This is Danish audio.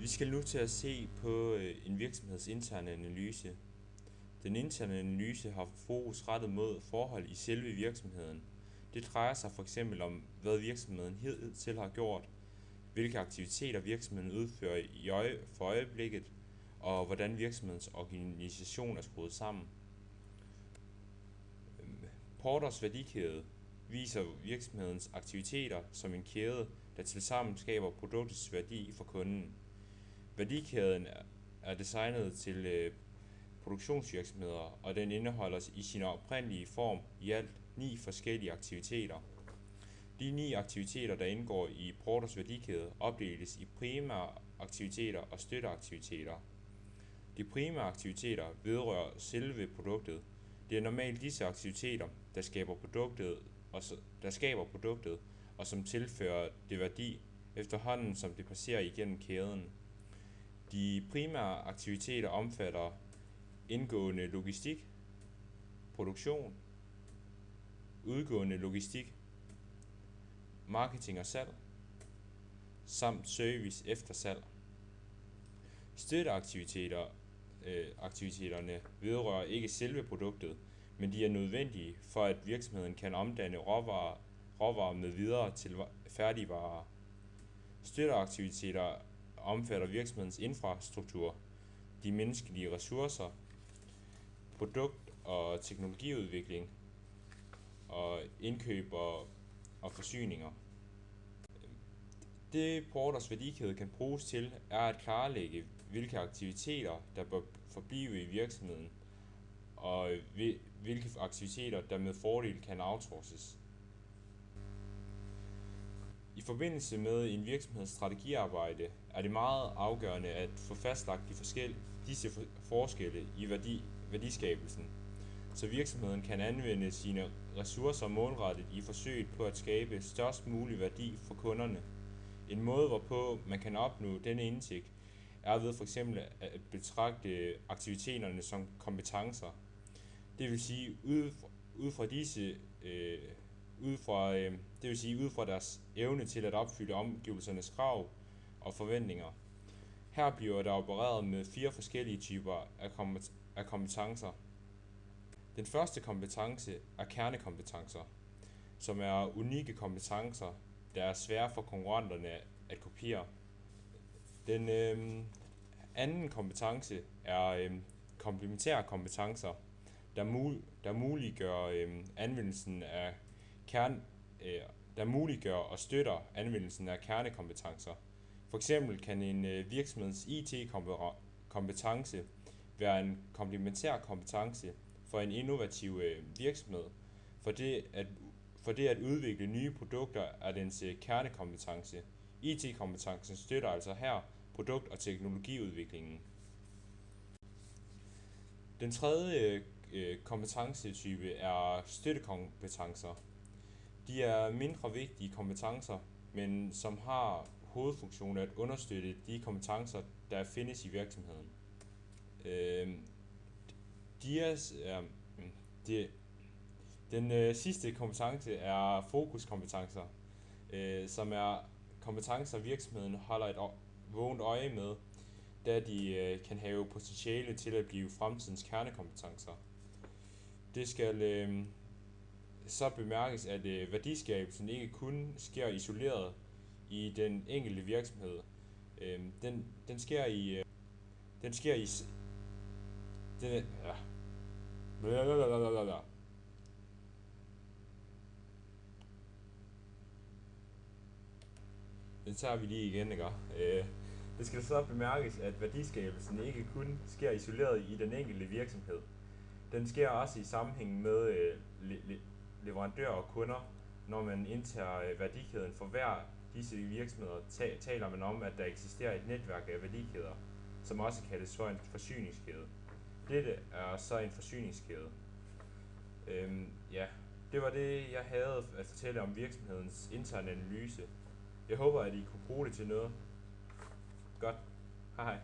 Vi skal nu til at se på en virksomheds interne analyse. Den interne analyse har fokus rettet mod forhold i selve virksomheden. Det drejer sig f.eks. om, hvad virksomheden hidtil har gjort, hvilke aktiviteter virksomheden udfører for øjeblikket, og hvordan virksomhedens organisation er skruet sammen. Porters værdikæde viser virksomhedens aktiviteter som en kæde, der tilsammen skaber produktets værdi for kunden. Værdikæden er designet til produktionsvirksomheder, og den indeholder i sin oprindelige form i alt 9 forskellige aktiviteter. De 9 aktiviteter, der indgår i Porters værdikæde, opdeles i primære aktiviteter og støtteaktiviteter. De primære aktiviteter vedrører selve produktet. Det er normalt disse aktiviteter, der skaber produktet, og som tilfører det værdi, efterhånden som det passerer igennem kæden. De primære aktiviteter omfatter indgående logistik, produktion, udgående logistik, marketing og salg, samt service efter salg. Støtteaktiviteterne vedrører ikke selve produktet, men de er nødvendige for, at virksomheden kan omdanne råvarer med videre til færdigvarer. Støtteaktiviteter omfatter virksomhedens infrastruktur, de menneskelige ressourcer, produkt- og teknologiudvikling og indkøb og forsyninger. Det Porters værdikæde kan bruges til, er at klarlægge, hvilke aktiviteter der bør forblive i virksomheden, og hvilke aktiviteter der med fordel kan outsources. I forbindelse med en virksomheds strategiarbejde er det meget afgørende at få fastlagt disse forskelle i værdiskabelsen, så virksomheden kan anvende sine ressourcer målrettet i forsøget på at skabe størst mulig værdi for kunderne. En måde, hvorpå man kan opnå denne indsigt, er ved f.eks. at betragte aktiviteterne som kompetencer. Det vil sige ud fra deres evne til at opfylde omgivelsernes krav og forventninger. Her bliver der opereret med 4 forskellige typer af kompetencer. Den første kompetence er kernekompetencer, som er unikke kompetencer, der er svære for konkurrenterne at kopiere. Den anden kompetence er komplementære kompetencer, der muliggør og støtter anvendelsen af kernekompetencer. For eksempel kan en virksomheds IT-kompetence være en komplementær kompetence for en innovativ virksomhed. For det at udvikle nye produkter er dens kernekompetence. IT-kompetencen støtter altså her produkt- og teknologiudviklingen. Den tredje kompetencetype er støttekompetencer. De er mindre vigtige kompetencer, men som har hovedfunktion at understøtte de kompetencer, der findes i virksomheden. Den sidste kompetence er fokuskompetencer, som er kompetencer virksomheden holder et vågent øje med, da de kan have potentiale til at blive fremtidens kernekompetencer. Det skal så bemærkes, at værdiskabelsen ikke kun sker isoleret i den enkelte virksomhed. Den sker i Den tager vi lige igen, ikke? Det skal så bemærkes, at værdiskabelsen ikke kun sker isoleret i den enkelte virksomhed. Den sker også i sammenhæng med leverandører og kunder. Når man indtager værdikæden for hver disse virksomheder, taler man om, at der eksisterer et netværk af værdikæder, som også kaldes for en forsyningskæde. Dette er så en forsyningskæde. Det var det, jeg havde at fortælle om virksomhedens interne analyse. Jeg håber, at I kunne bruge det til noget. Godt. Hej hej.